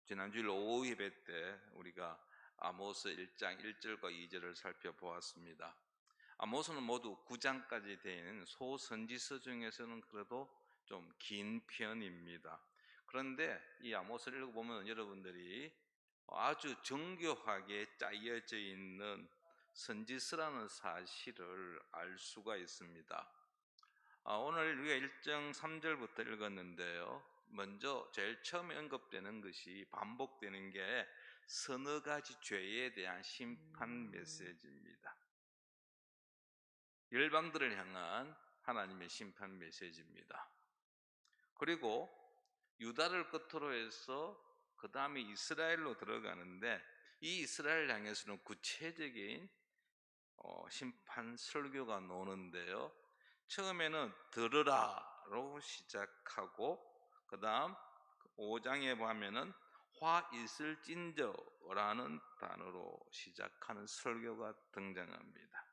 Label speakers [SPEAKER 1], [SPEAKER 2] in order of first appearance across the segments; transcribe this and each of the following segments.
[SPEAKER 1] 지난주일 오후 예배 때 우리가 아모스 1장 1절과 2절을 살펴보았습니다. 아모스는 모두 9장까지 되어 있는 소선지서 중에서는 그래도 좀 긴 편입니다. 그런데 이 아모스를 읽어보면 여러분들이 아주 정교하게 짜여져 있는 선지서라는 사실을 알 수가 있습니다. 오늘 우리가 1장 3절부터 읽었는데요. 먼저 제일 처음에 언급되는 것이 반복되는 게 서너 가지 죄에 대한 심판 메시지입니다. 열방들을 향한 하나님의 심판 메시지입니다. 그리고 유다를 끝으로 해서 그 다음에 이스라엘로 들어가는데 이 이스라엘 향해서는 구체적인 심판 설교가 나오는데요. 처음에는 들으라로 시작하고 그 다음 5장에 보면은 화 있을진저라는 단어로 시작하는 설교가 등장합니다.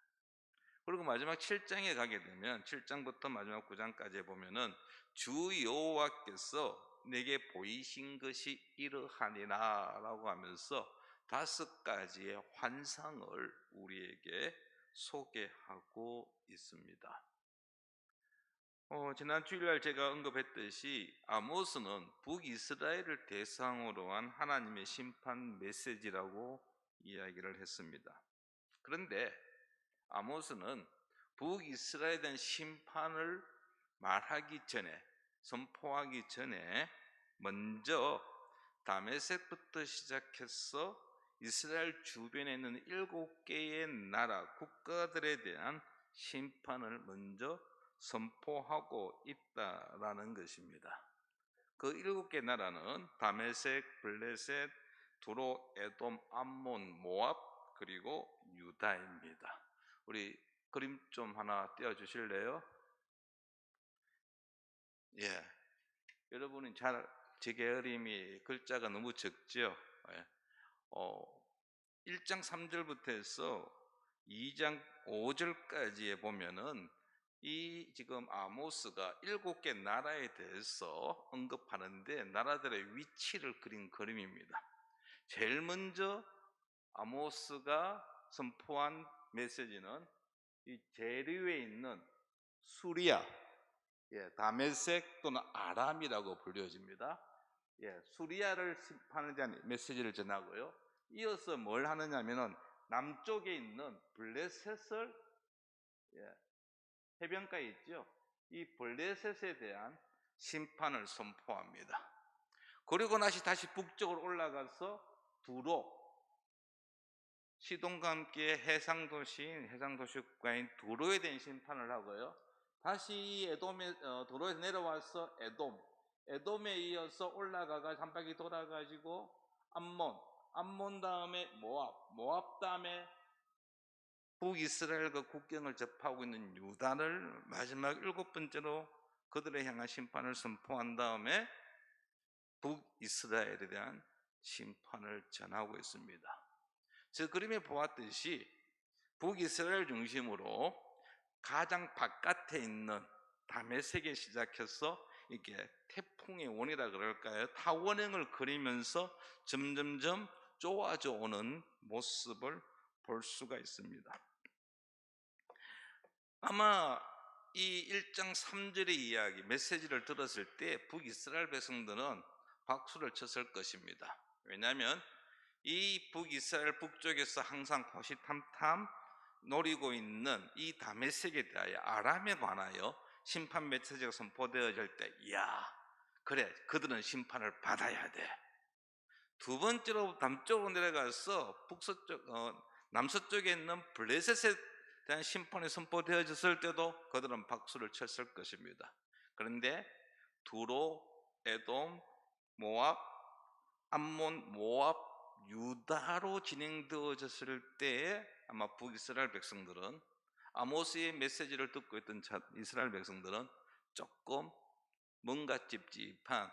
[SPEAKER 1] 그리고 마지막 7장에 가게 되면 7장부터 마지막 9장까지 보면은 주 여호와께서 내게 보이신 것이 이러하니라 라고 하면서 5가지의 환상을 우리에게 소개하고 있습니다. 지난 주일날 제가 언급했듯이 아모스는 북이스라엘을 대상으로 한 하나님의 심판 메시지라고 이야기를 했습니다. 그런데 아모스는 북이스라엘에 대한 심판을 말하기 전에, 선포하기 전에 먼저 다메섹부터 시작해서 이스라엘 주변에 있는 7개의 나라, 국가들에 대한 심판을 먼저 선포하고 있다라는 것입니다. 그 7개 나라는 다메섹, 블레셋, 두로, 에돔, 암몬, 모압, 그리고 유다입니다. 우리 그림 좀 하나 띄워주실래요? 예, 여러분이 제 그림이 글자가 너무 적죠? 예. 1장 3절부터 해서 2장 5절까지에 보면은 이 지금 아모스가 7개 나라에 대해서 언급하는데 나라들의 위치를 그린 그림입니다. 제일 먼저 아모스가 선포한 메시지는 이 재류에 있는 수리아, 다메섹 또는 아람이라고 불려집니다. 수리아를 심판에 대한 메시지를 전하고요. 이어서 뭘 하느냐면은 남쪽에 있는 블레셋을, 해변가에 있죠. 이 블레셋에 대한 심판을 선포합니다. 그리고 다시 북쪽으로 올라가서 두로, 시돈과 함께 해상도시 국가인 두로에 대한 심판을 하고요. 다시 두로에서 내려와서 에돔에 이어서 올라가가 한 바퀴 돌아가지고 암몬 다음에 모압 다음에 북이스라엘과 국경을 접하고 있는 유다를 마지막 7번째로 그들에 향한 심판을 선포한 다음에 북이스라엘에 대한 심판을 전하고 있습니다. 저 그림에 보았듯이 북이스라엘 중심으로 가장 바깥에 있는 다메섹에 시작해서 이게 태풍의 원이라 그럴까요? 타원형을 그리면서 점점점 좁아져 오는 모습을 볼 수가 있습니다. 아마 이 1장 3절의 이야기, 메시지를 들었을 때 북이스라엘 백성들은 박수를 쳤을 것입니다. 왜냐하면 이 북이스라엘 북쪽에서 항상 호시탐탐 노리고 있는 이 다메섹에 대하여 아람에 관하여 심판 메시지가 선포되어질 때, 그래, 그들은 심판을 받아야 돼. 두 번째로 남쪽으로 내려가서 남서쪽에 있는 블레셋에 대한 심판이 선포되어졌을 때도 그들은 박수를 쳤을 것입니다. 그런데 두로, 에돔, 모압, 암몬, 모압, 유다로 진행되어졌을 때에 아마 북이스라엘 백성들은, 아모스의 메시지를 듣고 있던 이스라엘 백성들은 조금 뭔가 찝찝한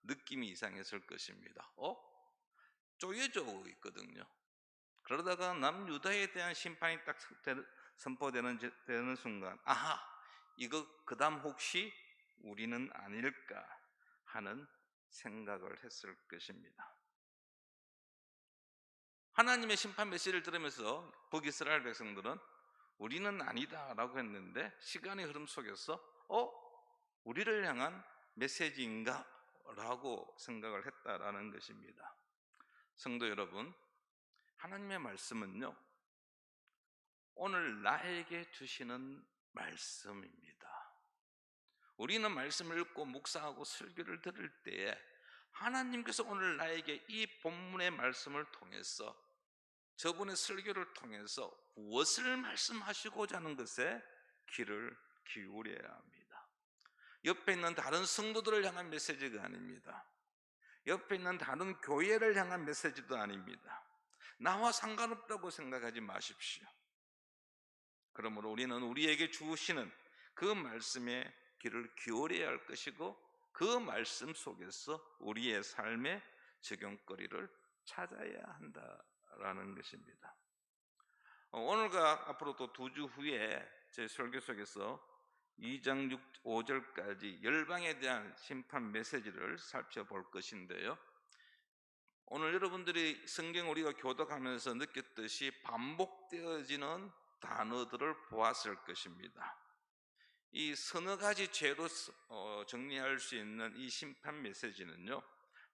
[SPEAKER 1] 느낌이 이상했을 것입니다. 쪼여져 있거든요. 그러다가 남유다에 대한 심판이 딱 선포되는 순간, 이거 그 다음 혹시 우리는 아닐까 하는 생각을 했을 것입니다. 하나님의 심판 메시지를 들으면서 북이스라엘 백성들은 우리는 아니다라고 했는데 시간의 흐름 속에서 우리를 향한 메시지인가? 라고 생각을 했다라는 것입니다. 성도 여러분, 하나님의 말씀은요, 오늘 나에게 주시는 말씀입니다. 우리는 말씀을 읽고 묵상하고 설교를 들을 때에 하나님께서 오늘 나에게 이 본문의 말씀을 통해서, 저분의 설교를 통해서 무엇을 말씀하시고자 하는 것에 귀를 기울여야 합니다. 옆에 있는 다른 성도들을 향한 메시지가 아닙니다. 옆에 있는 다른 교회를 향한 메시지도 아닙니다. 나와 상관없다고 생각하지 마십시오. 그러므로 우리는 우리에게 주시는 그 말씀에 귀를 기울여야 할 것이고, 그 말씀 속에서 우리의 삶의 적용거리를 찾아야 한다라는 것입니다. 오늘과 앞으로 또 2주 후에 제 설교 속에서 2장 5절까지 열방에 대한 심판 메시지를 살펴볼 것인데요, 오늘 여러분들이 성경 우리가 교독하면서 느꼈듯이 반복되어지는 단어들을 보았을 것입니다. 이 서너 가지 죄로 정리할 수 있는 이 심판 메시지는요,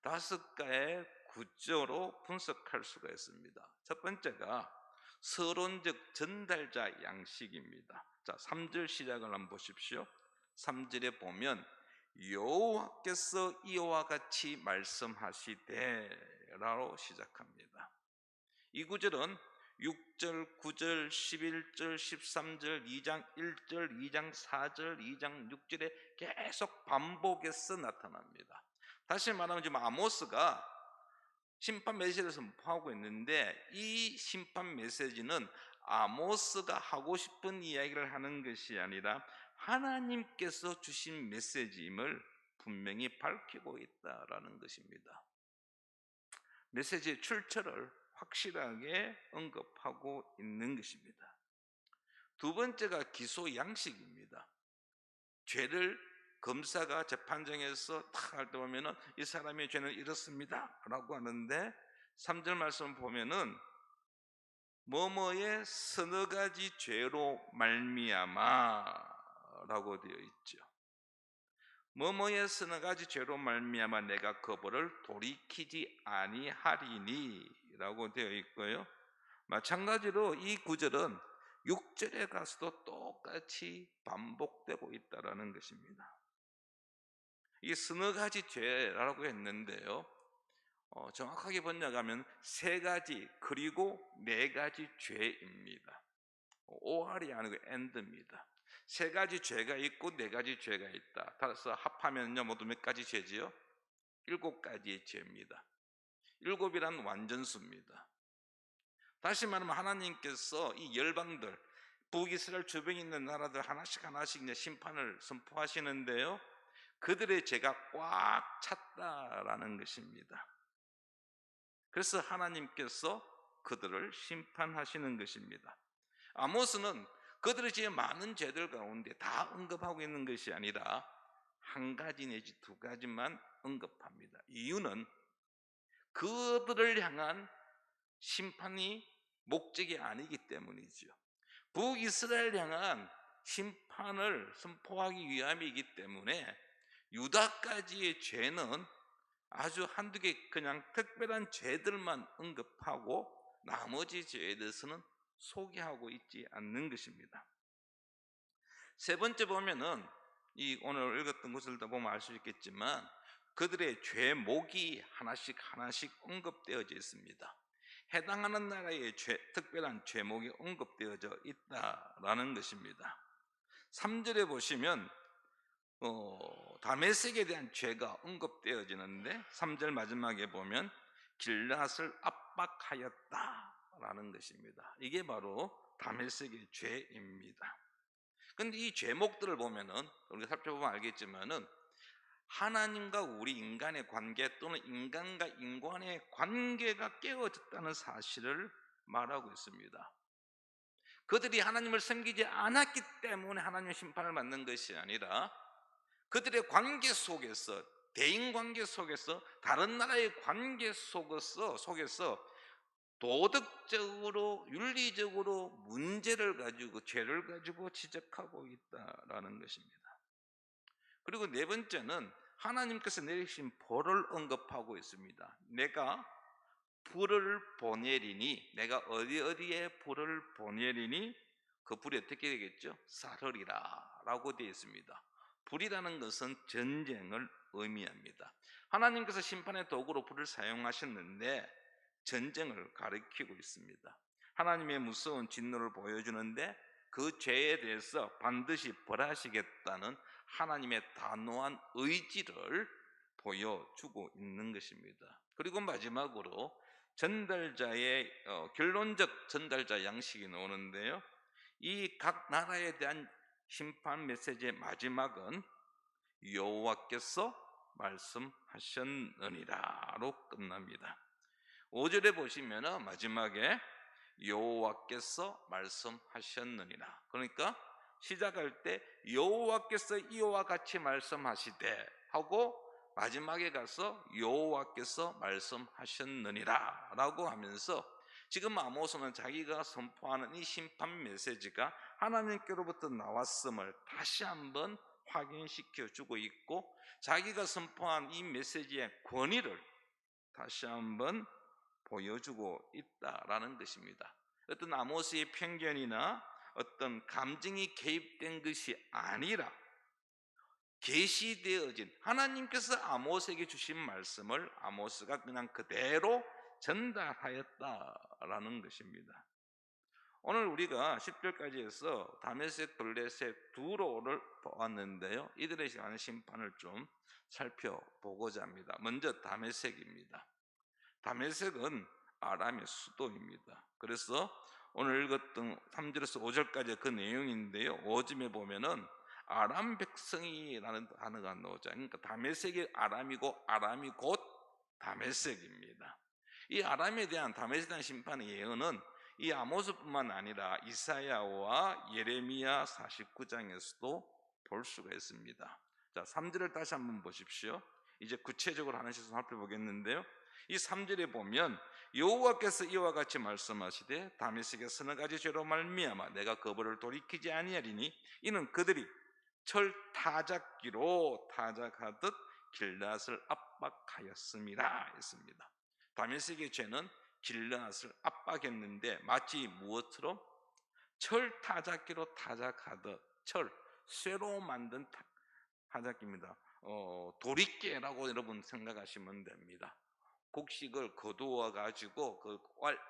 [SPEAKER 1] 5가의 구조로 분석할 수가 있습니다. 첫 번째가 서론적 전달자 양식입니다. 자, 3절 시작을 한번 보십시오. 3절에 보면 여호와께서 이와 같이 말씀하시되 라고 시작합니다. 이 구절은 6절, 9절, 11절, 13절, 2장 1절, 2장 4절, 2장 6절에 계속 반복해서 나타납니다. 다시 말하면 지금 아모스가 심판 메시지를 선포하고 있는데, 이 심판 메시지는 아모스가 하고 싶은 이야기를 하는 것이 아니라 하나님께서 주신 메시지임을 분명히 밝히고 있다라는 것입니다. 메시지의 출처를 확실하게 언급하고 있는 것입니다. 두 번째가 기소 양식입니다. 죄를 검사가 재판정에서 탁 할 때 보면은 이 사람의 죄는 이렇습니다 라고 하는데, 3절 말씀 보면은 뭐뭐의 서너 가지 죄로 말미암아 라고 되어 있죠. 뭐뭐의 서너 가지 죄로 말미암아 내가 그 벌을 돌이키지 아니하리니 라고 되어 있고요, 마찬가지로 이 구절은 6절에 가서도 똑같이 반복되고 있다는 것입니다. 이 서너 가지 죄라고 했는데요, 정확하게 번역하면 3가지 그리고 4가지 죄입니다. OR이 아니고 AND입니다. 3가지 죄가 있고 4가지 죄가 있다. 따라서 합하면요 모두 몇 가지 죄지요? 7가지의 죄입니다. 7이란 완전수입니다. 다시 말하면 하나님께서 이 열방들, 북이스라엘 주변에 있는 나라들 하나씩 이제 심판을 선포하시는데요, 그들의 죄가 꽉 찼다라는 것입니다. 그래서 하나님께서 그들을 심판하시는 것입니다. 아모스는 그들의 지은 많은 죄들 가운데 다 언급하고 있는 것이 아니라 1가지 내지 2가지만 언급합니다. 이유는 그들을 향한 심판이 목적이 아니기 때문이죠. 북이스라엘 향한 심판을 선포하기 위함이기 때문에 유다까지의 죄는 아주 한두 개 그냥 특별한 죄들만 언급하고 나머지 죄에 대해서는 소개하고 있지 않는 것입니다. 세 번째 보면은 이 오늘 읽었던 것을 다 보면 알 수 있겠지만 그들의 죄목이 하나씩 언급되어져 있습니다. 해당하는 나라의 특별한 죄목이 언급되어져 있다라는 것입니다. 3절에 보시면 다메섹에 대한 죄가 언급되어지는데 3절 마지막에 보면 길앗을 압박하였다라는 것입니다. 이게 바로 다메섹의 죄입니다. 그런데 이 죄목들을 보면은 우리가 살펴보면 알겠지만은 하나님과 우리 인간의 관계 또는 인간과 인간의 관계가 깨어졌다는 사실을 말하고 있습니다. 그들이 하나님을 섬기지 않았기 때문에 하나님의 심판을 받는 것이 아니라 그들의 관계 속에서 대인관계 속에서 다른 나라의 관계 속에서 도덕적으로 윤리적으로 문제를 가지고 죄를 가지고 지적하고 있다라는 것입니다. 그리고 네 번째는 하나님께서 내리신 벌을 언급하고 있습니다. 내가 불을 보내리니, 내가 어디에 불을 보내리니 그 불이 어떻게 되겠죠? 쌀으리라 라고 되어 있습니다. 불이라는 것은 전쟁을 의미합니다. 하나님께서 심판의 도구로 불을 사용하셨는데 전쟁을 가리키고 있습니다. 하나님의 무서운 진노를 보여주는데 그 죄에 대해서 반드시 벌하시겠다는 하나님의 단호한 의지를 보여주고 있는 것입니다. 그리고 마지막으로 전달자의 결론적 전달자 양식이 나오는데요. 이 각 나라에 대한 심판 메시지의 마지막은 여호와께서 말씀하셨느니라로 끝납니다. 5절에 보시면 마지막에 여호와께서 말씀하셨느니라. 그러니까 시작할 때 여호와께서 이와 같이 말씀하시되 하고 마지막에 가서 여호와께서 말씀하셨느니라 라고 하면서 지금 아모스는 자기가 선포하는 이 심판 메시지가 하나님께로부터 나왔음을 다시 한번 확인시켜 주고 있고, 자기가 선포한 이 메시지의 권위를 다시 한번 보여주고 있다라는 것입니다. 어떤 아모스의 편견이나 어떤 감정이 개입된 것이 아니라 계시되어진 하나님께서 아모스에게 주신 말씀을 아모스가 그냥 그대로 전달하였다라는 것입니다. 오늘 우리가 10절까지 해서 다메섹, 블레셋, 두로를 보았는데요, 이들에 관한 심판을 좀 살펴보고자 합니다. 먼저 다메섹입니다. 다메섹은 아람의 수도입니다. 그래서 오늘 읽었던 3절에서 5절까지 그 내용인데요, 5절에 보면은 아람 백성이라는 단어가 나오죠. 그러니까 다메섹이 아람이고 아람이 곧 다메섹입니다. 이 아람에 대한 다메섹에 대한 심판의 예언은 이 아모스뿐만 아니라 이사야와 예레미야 49장에서도 볼 수가 있습니다. 자, 3절을 다시 한번 보십시오. 이제 구체적으로 하나씩 살펴보겠는데요, 이 3절에 보면 여호와께서 이와 같이 말씀하시되 다메섹의 서너 가지 죄로 말미암아 내가 그 벌을 돌이키지 아니하리니 이는 그들이 철 타작기로 타작하듯 길앗을 압박하였음이라 했습니다. 다메섹의 죄는 길앗을 압박했는데 마치 무엇처럼? 철 타작기로 타작하듯, 쇠로 만든 타작기입니다. 도리깨라고 여러분 생각하시면 됩니다. 곡식을 거두어 가지고 그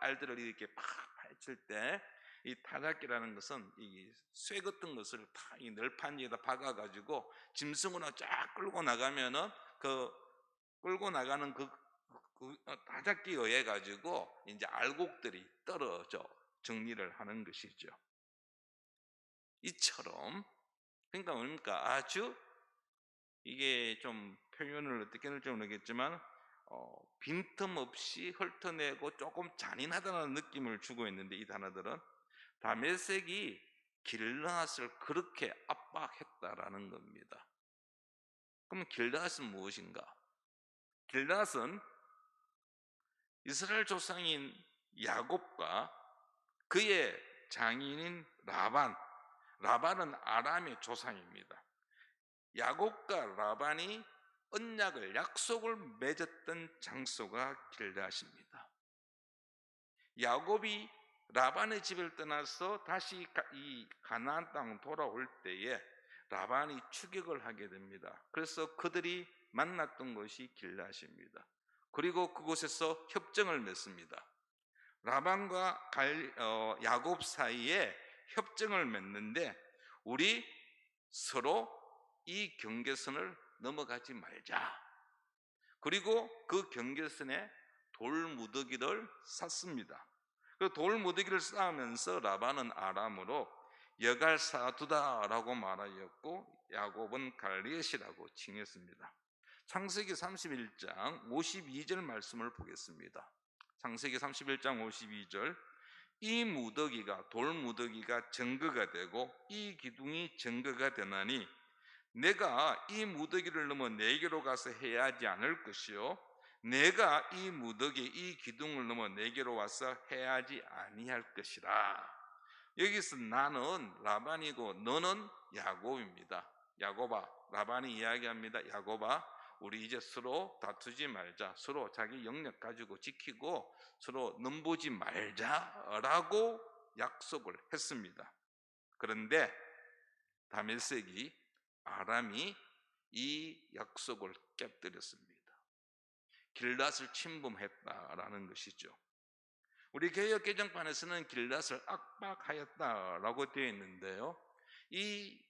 [SPEAKER 1] 알들을 이렇게 팍 파헤칠 때 이 타작기라는 것은 이 쇠 같은 것을 다 이 널판지에다 박아 가지고 짐승으로 쫙 끌고 나가면은 그 끌고 나가는 그 타작기에 의해 가지고 이제 알곡들이 떨어져 정리를 하는 것이죠. 이처럼, 그러니까 뭡니까? 아주 이게 좀 표현을 어떻게 할지 모르겠지만 빈틈없이 훑어내고 조금 잔인하다는 느낌을 주고 있는데, 이 단어들은 다메섹이 길르앗을 그렇게 압박했다라는 겁니다. 그럼 길르앗은 무엇인가? 길르앗은 이스라엘 조상인 야곱과 그의 장인인 라반은 아람의 조상입니다. 야곱과 라반이 언약을, 약속을 맺었던 장소가 길르앗입니다. 야곱이 라반의 집을 떠나서 다시 이 가나안 땅 돌아올 때에 라반이 추격을 하게 됩니다. 그래서 그들이 만났던 곳이 길르앗입니다. 그리고 그곳에서 협정을 맺습니다. 라반과 야곱 사이에 협정을 맺는데 우리 서로 이 경계선을 넘어가지 말자. 그리고 그 경계선에 돌무더기를 쌌습니다. 그 돌무더기를 쌓으면서 라반은 아람으로 여갈사두다라고 말하였고 야곱은 갈리앗이라고 칭했습니다. 창세기 31장 52절 말씀을 보겠습니다. 창세기 31장 52절, 이 무더기가, 돌무더기가 증거가 되고 이 기둥이 증거가 되나니 내가 이 무더기를 넘어 내게로 가서 해야 하지 않을 것이요 내가 이 무더기 이 기둥을 넘어 내게로 와서 해야 하지 아니할 것이라. 여기서 나는 라반이고 너는 야곱입니다. 야곱아, 라반이 이야기합니다. 야곱아, 우리 이제 서로 다투지 말자. 서로 자기 영역 가지고 지키고 서로 넘보지 말자라고 약속을 했습니다. 그런데 다멜섹이 아람이 이 약속을 깨뜨렸습니다. 길랏을 침범했다라는 것이죠. 우리 개역 개정판에서는 길랏을 압박하였다라고 되어 있는데요. 이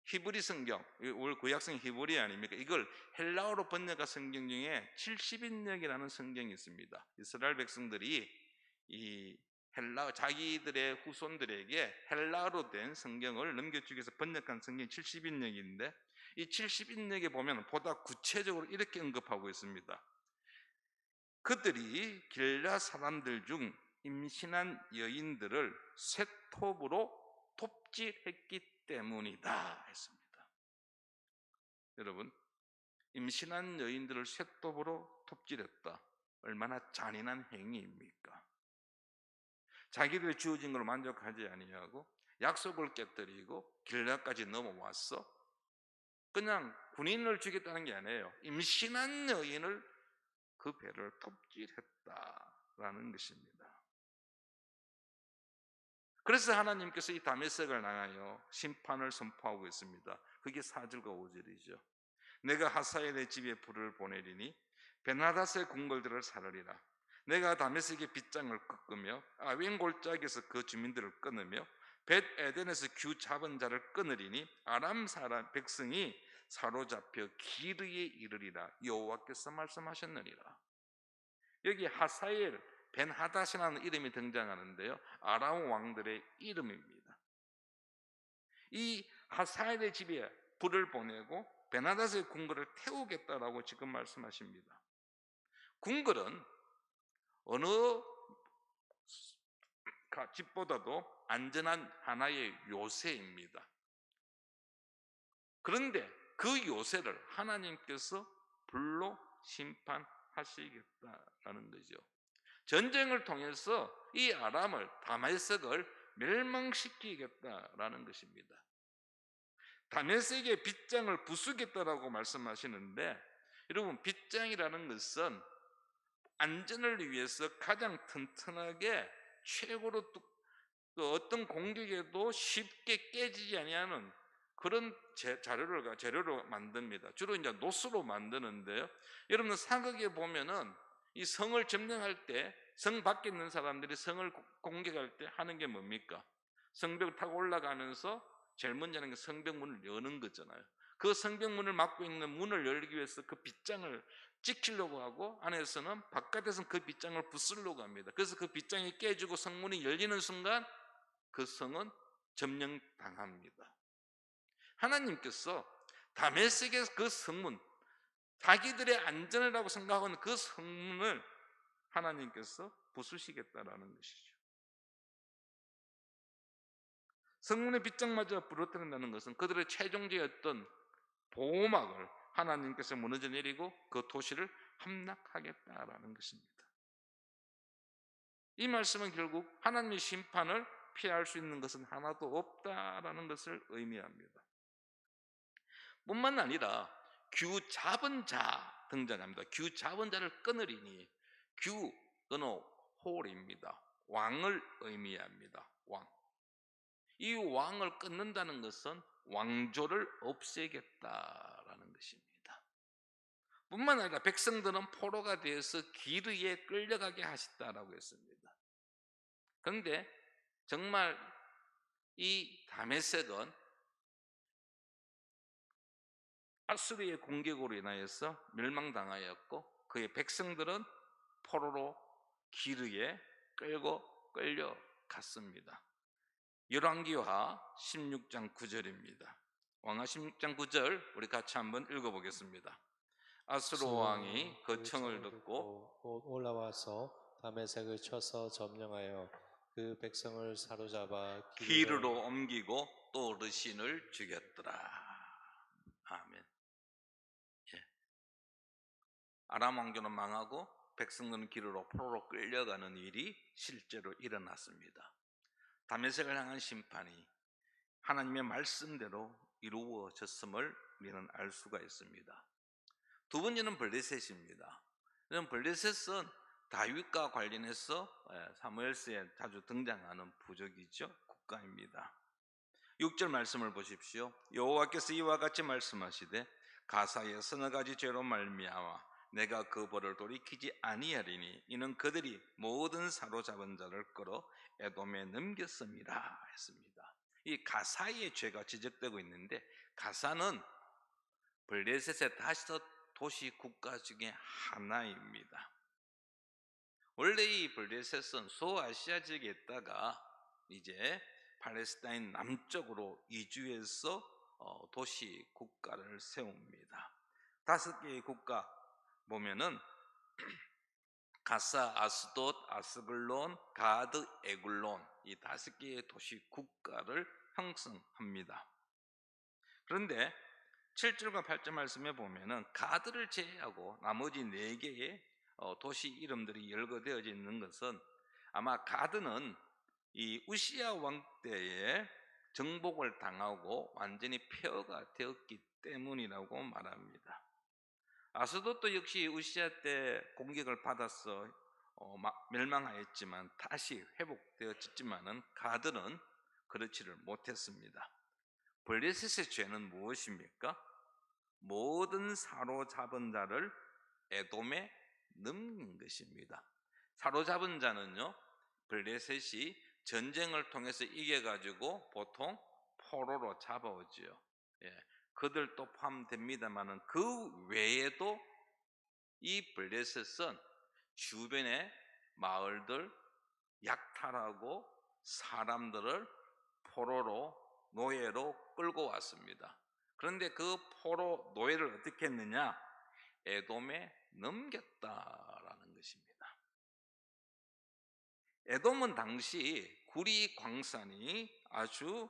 [SPEAKER 1] 히브리 성경, 우리 구약성 히브리 아닙니까? 이걸 헬라어로 번역한 성경 중에 70인역이라는 성경이 있습니다. 이스라엘 백성들이 이 헬라 자기들의 후손들에게 헬라어로 된 성경을 넘겨주기 위해서 번역한 성경이 70인역인데 이 70인역에 보면 보다 구체적으로 이렇게 언급하고 있습니다. 그들이 길랏 사람들 중 임신한 여인들을 쇠톱으로 톱질했기 때문이다 했습니다. 여러분, 임신한 여인들을 쇠톱으로 톱질했다. 얼마나 잔인한 행위입니까? 자기들 주어진 걸 만족하지 아니하고 약속을 깨뜨리고 길랏까지 넘어왔어. 그냥 군인을 죽였다는 게 아니에요. 임신한 여인을 그 배를 톱질했다라는 것입니다. 그래서 하나님께서 이 다메섹을 향하여 심판을 선포하고 있습니다. 그게 4절과 5절이죠. 내가 하사엘의 집에 불을 보내리니 베나닷의 궁궐들을 사르리라. 내가 다메섹의 빗장을 꺾으며 아웬 골짜기에서 그 주민들을 끊으며 벳 에덴에서 규 잡은 자를 끊으리니 아람 사람 백성이 사로잡혀 기르에 이르리라. 여호와께서 말씀하셨느니라. 여기 하사엘 벤하닷이라는 이름이 등장하는데요, 아람 왕들의 이름입니다. 이 하사엘의 집에 불을 보내고 벤하닷의 궁궐을 태우겠다라고 지금 말씀하십니다. 궁궐은 어느 집보다도 안전한 하나의 요새입니다. 그런데 그 요새를 하나님께서 불로 심판하시겠다라는 거죠. 전쟁을 통해서 이 아람을 다메섹을 멸망시키겠다라는 것입니다. 다메섹의 빗장을 부수겠다라고 말씀하시는데, 여러분, 빗장이라는 것은 안전을 위해서 가장 튼튼하게 최고로 어떤 공격에도 쉽게 깨지지 아니하는 그런 재료로 만듭니다. 주로 이제 노스로 만드는데요. 여러분, 사극에 보면은 이 성을 점령할 때 성 밖에 있는 사람들이 성을 공격할 때 하는 게 뭡니까? 성벽을 타고 올라가면서 제일 먼저 하는 게 성벽문을 여는 거잖아요. 그 성벽문을 막고 있는 문을 열기 위해서 그 빗장을 찍히려고 하고 안에서는 바깥에서는 그 빗장을 부수려고 합니다. 그래서 그 빗장이 깨지고 성문이 열리는 순간 그 성은 점령당합니다. 하나님께서 다메섹의 그 성문, 자기들의 안전이라고 생각하는 그 성문을 하나님께서 부수시겠다라는 것이죠. 성문의 빗장마저 부러뜨린다는 것은 그들의 최종적이었던 보호막을 하나님께서 무너져 내리고 그 도시를 함락하겠다라는 것입니다. 이 말씀은 결국 하나님의 심판을 피할 수 있는 것은 하나도 없다라는 것을 의미합니다. 뿐만 아니라 규 잡은 자 등장합니다. 규 잡은 자를 끊으리니, 규는 홀입니다. 왕을 의미합니다. 왕. 이 왕을 끊는다는 것은 왕조를 없애겠다라는 것입니다. 뿐만 아니라 백성들은 포로가 되어서 기르에 끌려가게 하셨다라고 했습니다. 그런데 정말 이 다메섹은 아수르의 공격으로 인하여서 멸망당하였고 그의 백성들은 포로로 기르에 끌고 끌려갔습니다. 열왕기하 16장 9절입니다. 왕하 16장 9절 우리 같이 한번 읽어보겠습니다. 아수르 왕이 그 청을 듣고
[SPEAKER 2] 곧 올라와서 다메섹을 쳐서 점령하여 그 백성을 사로잡아
[SPEAKER 1] 기르로 옮기고 또 르신을 죽였더라. 아람 왕조는 망하고 백성들은 길으로 포로로 끌려가는 일이 실제로 일어났습니다. 다메섹을 향한 심판이 하나님의 말씀대로 이루어졌음을 우리는 알 수가 있습니다. 두 번째는 블레셋입니다. 이런 블레셋은 다윗과 관련해서 사무엘서에 자주 등장하는 부족이죠. 국가입니다. 6절 말씀을 보십시오. 여호와께서 이와 같이 말씀하시되 가사의 서너 가지 죄로 말미암아 내가 그 벌을 돌이키지 아니하리니 이는 그들이 모든 사로잡은 자를 끌어 에돔에 넘겼음이라 했습니다. 이 가사의 죄가 지적되고 있는데 가사는 블레셋의 다섯 도시 국가 중에 하나입니다. 원래 이 블레셋은 소아시아 지역에 있다가 이제 팔레스타인 남쪽으로 이주해서 도시 국가를 세웁니다. 다섯 개의 국가 보면은 가사, 아스돗, 아스글론, 가드, 에굴론 이 다섯 개의 도시 국가를 형성합니다. 그런데 7절과 8절 말씀에 보면은 가드를 제외하고 나머지 4개의 도시 이름들이 열거되어져 있는 것은 아마 가드는 이 우시야 왕 때에 정복을 당하고 완전히 폐허가 되었기 때문이라고 말합니다. 아스돗도 역시 우시야 때 공격을 받아서 멸망하였지만 다시 회복되었지만은 가드는 그렇지를 못했습니다. 블레셋의 죄는 무엇입니까? 모든 사로잡은 자를 에돔에 넘긴 것입니다. 사로잡은 자는요, 블레셋이 전쟁을 통해서 이겨가지고 보통 포로로 잡아오지요. 그들도 포함됩니다만은 그 외에도 이 블레셋은 주변의 마을들 약탈하고 사람들을 포로로 노예로 끌고 왔습니다. 그런데 그 포로 노예를 어떻게 했느냐? 에돔에 넘겼다라는 것입니다. 에돔은 당시 구리 광산이 아주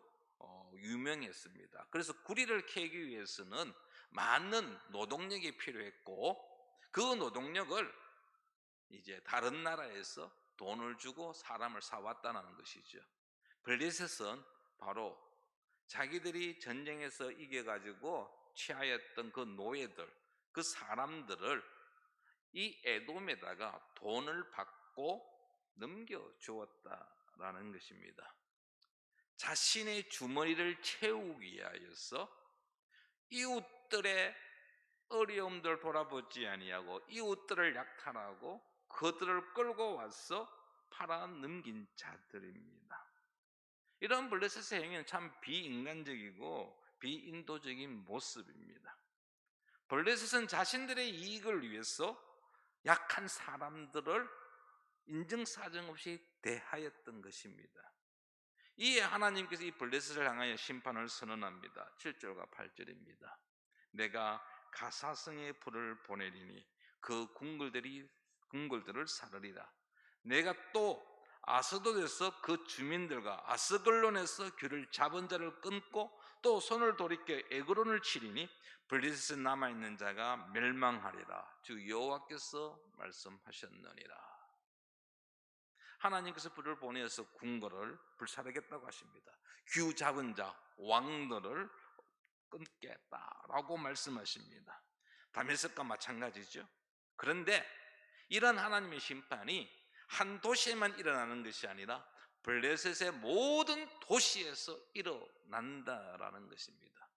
[SPEAKER 1] 유명했습니다. 그래서 구리를 캐기 위해서는 많은 노동력이 필요했고 그 노동력을 이제 다른 나라에서 돈을 주고 사람을 사왔다는 것이죠. 블레셋은 바로 자기들이 전쟁에서 이겨가지고 취하였던 그 노예들, 그 사람들을 이 에돔에다가 돈을 받고 넘겨주었다라는 것입니다. 자신의 주머니를 채우기 위하여서 이웃들의 어려움들 돌아보지 아니하고 이웃들을 약탈하고 그들을 끌고 와서 팔아 넘긴 자들입니다. 이런 블레셋의 행위는 참 비인간적이고 비인도적인 모습입니다. 블레셋은 자신들의 이익을 위해서 약한 사람들을 인정사정 없이 대하였던 것입니다. 이에 하나님께서 이 블레셋을 향하여 심판을 선언합니다. 7절과 8절입니다. 내가 가사성의 불을 보내리니 그 궁궐들을 사르리라. 내가 또 아스돗에서 그 주민들과 아스글론에서 귀를 잡은 자를 끊고 또 손을 돌이켜 에그론을 치리니 블레셋에 남아있는 자가 멸망하리라. 주 여호와께서 말씀하셨느니라. 하나님께서 불을 보내서 궁궐을 불사르겠다고 하십니다. 귀 잡은 자, 왕들을 끊겠다라고 말씀하십니다. 다메섹과 마찬가지죠. 그런데 이런 하나님의 심판이 한 도시에만 일어나는 것이 아니라 블레셋의 모든 도시에서 일어난다라는 것입니다.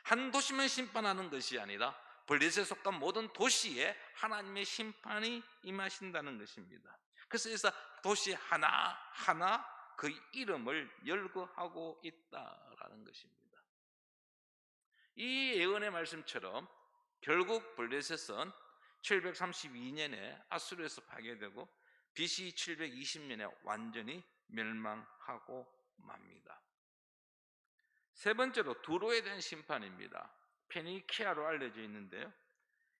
[SPEAKER 1] 한 도시만 심판하는 것이 아니라 블레셋에 속한 모든 도시에 하나님의 심판이 임하신다는 것입니다. 그래서 도시 하나하나 그 이름을 열거하고 있다라는 것입니다. 이 예언의 말씀처럼 결국 블레셋은 732년에 아수르에서 파괴되고 BC 720년에 완전히 멸망하고 맙니다. 세 번째로 두로에 대한 심판입니다. 페니키아로 알려져 있는데요.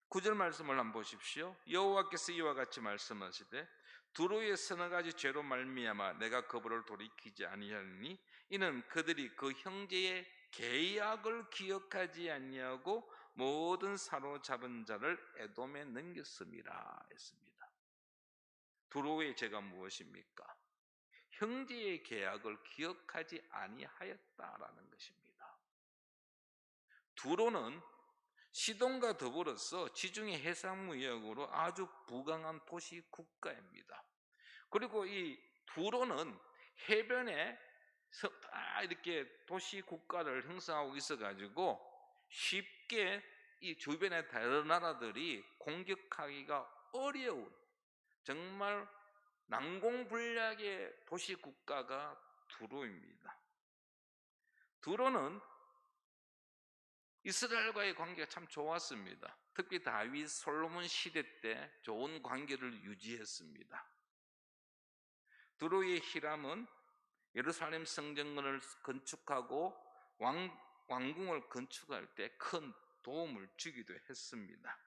[SPEAKER 1] 9절 말씀을 한번 보십시오. 여호와께서 이와 같이 말씀하시되 두로의 서너 가지 죄로 말미암아 내가 그 벌을 돌이키지 아니하리니 이는 그들이 그 형제의 계약을 기억하지 아니하고 모든 사로잡은 자를 에돔에 넘겼음이라 했습니다. 두로의 죄가 무엇입니까? 형제의 계약을 기억하지 아니하였다라는 것입니다. 두로는 시돈과 더불어서 지중해 해상무역으로 아주 부강한 도시 국가입니다. 그리고 이 두로는 해변에 이렇게 도시 국가를 형성하고 있어가지고 쉽게 이 주변의 다른 나라들이 공격하기가 어려운 정말 난공불락의 도시 국가가 두로입니다. 두로는 이스라엘과의 관계가 참 좋았습니다. 특히 다윗 솔로몬 시대 때 좋은 관계를 유지했습니다. 두로의 히람은 예루살렘 성전을 건축하고 왕궁을 건축할 때 큰 도움을 주기도 했습니다.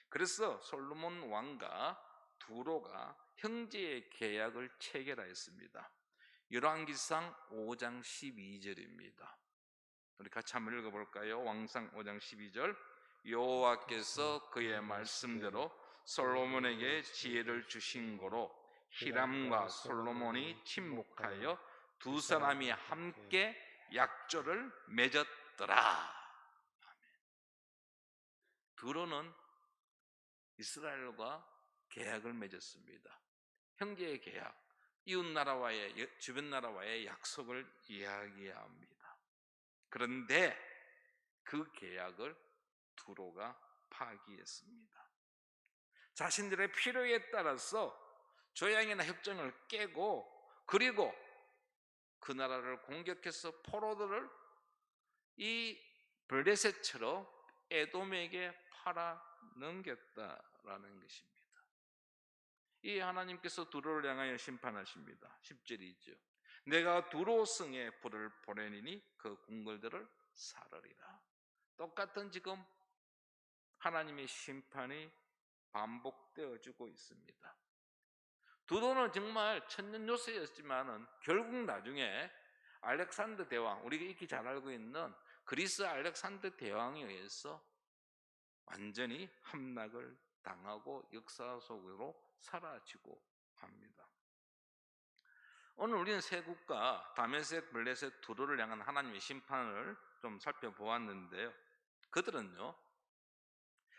[SPEAKER 1] 그래서 솔로몬 왕과 두로가 형제의 계약을 체결하였습니다. 열왕기상 5장 12절입니다. 우리 같이 한번 읽어볼까요? 왕상 5장 12절. 여호와께서 그의 말씀대로 솔로몬에게 지혜를 주신 고로 히람과 솔로몬이 친목하여 두 사람이 함께 약조를 맺었더라. 두로는 이스라엘과 계약을 맺었습니다. 형제의 계약, 이웃 나라와의 주변 나라와의 약속을 이야기합니다. 그런데 그 계약을 두로가 파기했습니다. 자신들의 필요에 따라서 조약이나 협정을 깨고 그리고 그 나라를 공격해서 포로들을 이 블레셋처럼 에돔에게 팔아 넘겼다라는 것입니다. 이 하나님께서 두로를 향하여 심판하십니다. 10절이죠. 내가 두로 성에 불을 보내리니 그 궁궐들을 사르리라. 똑같은 지금 하나님의 심판이 반복되어지고 있습니다. 두로는 정말 천년 요새였지만은 결국 나중에 알렉산더 대왕, 우리가 익히 잘 알고 있는 그리스 알렉산더 대왕에 의해서 완전히 함락을 당하고 역사 속으로 사라지고 합니다. 오늘 우리는 세 국가 다메섹, 블레셋, 두로를 향한 하나님의 심판을 좀 살펴보았는데요. 그들은요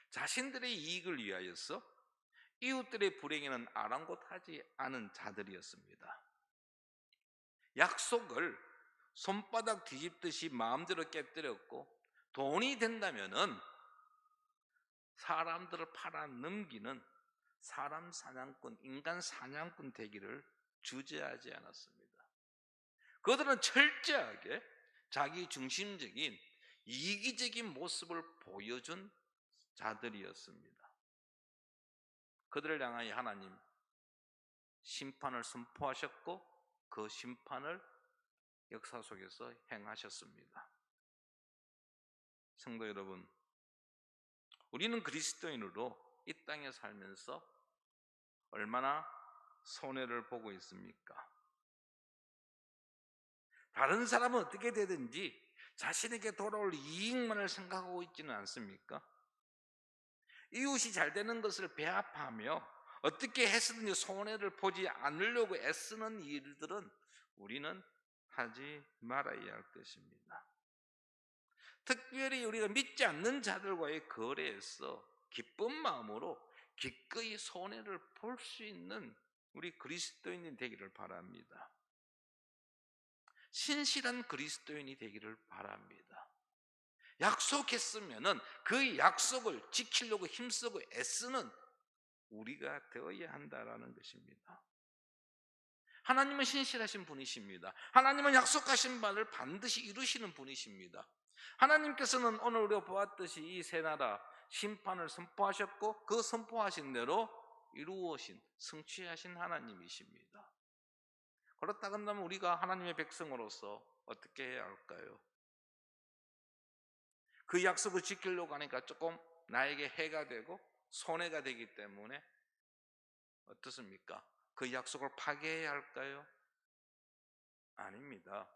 [SPEAKER 1] 자신들의 이익을 위하여서 이웃들의 불행에는 아랑곳하지 않은 자들이었습니다. 약속을 손바닥 뒤집듯이 마음대로 깨뜨렸고 돈이 된다면은 사람들을 팔아 넘기는 사람 사냥꾼, 인간 사냥꾼 되기를 주저하지 않았습니다. 그들은 철저하게 자기 중심적인 이기적인 모습을 보여준 자들이었습니다. 그들을 향하여 하나님 심판을 선포하셨고 그 심판을 역사 속에서 행하셨습니다. 성도 여러분, 우리는 그리스도인으로 이 땅에 살면서 얼마나 손해를 보고 있습니까? 다른 사람은 어떻게 되든지 자신에게 돌아올 이익만을 생각하고 있지는 않습니까? 이웃이 잘 되는 것을 배합하며 어떻게 해서든지 손해를 보지 않으려고 애쓰는 일들은 우리는 하지 말아야 할 것입니다. 특별히 우리가 믿지 않는 자들과의 거래에서 기쁜 마음으로 기꺼이 손해를 볼 수 있는 우리 그리스도인이 되기를 바랍니다. 신실한 그리스도인이 되기를 바랍니다. 약속했으면은 그 약속을 지키려고 힘쓰고 애쓰는 우리가 되어야 한다라는 것입니다. 하나님은 신실하신 분이십니다. 하나님은 약속하신 바를 반드시 이루시는 분이십니다. 하나님께서는 오늘 우리가 보았듯이 이 세 나라 심판을 선포하셨고 그 선포하신 대로 이루어진 성취하신 하나님이십니다. 그렇다 한다면 우리가 하나님의 백성으로서 어떻게 해야 할까요? 그 약속을 지키려고 하니까 조금 나에게 해가 되고 손해가 되기 때문에 어떻습니까? 그 약속을 파괴해야 할까요? 아닙니다.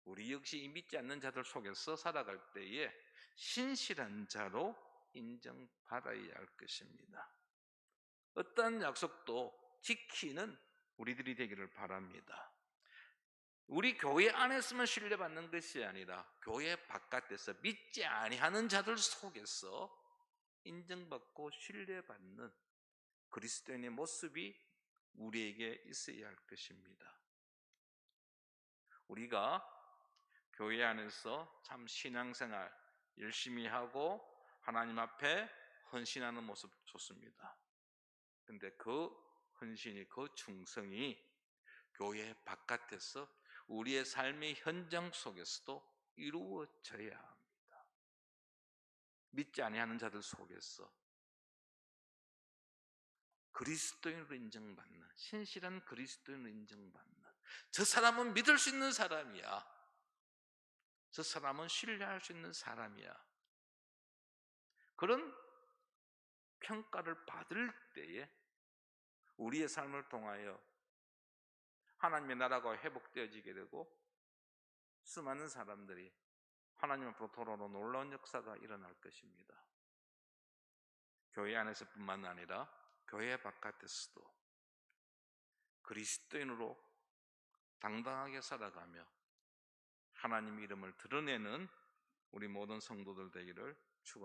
[SPEAKER 1] 우리 역시 이 믿지 않는 자들 속에서 살아갈 때에 신실한 자로 인정받아야 할 것입니다. 어떠한 약속도 지키는 우리들이 되기를 바랍니다. 우리 교회 안에서만 신뢰받는 것이 아니라 교회 바깥에서 믿지 아니하는 자들 속에서 인정받고 신뢰받는 그리스도인의 모습이 우리에게 있어야 할 것입니다. 우리가 교회 안에서 참 신앙생활 열심히 하고 하나님 앞에 헌신하는 모습 좋습니다. 근데 그 헌신이, 그 충성이 교회 바깥에서 우리의 삶의 현장 속에서도 이루어져야 합니다. 믿지 아니하는 자들 속에서 그리스도인으로 인정받는, 신실한 그리스도인으로 인정받는, 저 사람은 믿을 수 있는 사람이야, 저 사람은 신뢰할 수 있는 사람이야, 그런 평가를 받을 때에 우리의 삶을 통하여 하나님의 나라가 회복되어지게 되고 수많은 사람들이 하나님 앞으로 돌아오는 놀라운 역사가 일어날 것입니다. 교회 안에서뿐만 아니라 교회 바깥에서도 그리스도인으로 당당하게 살아가며 하나님 이름을 드러내는 우리 모든 성도들 되기를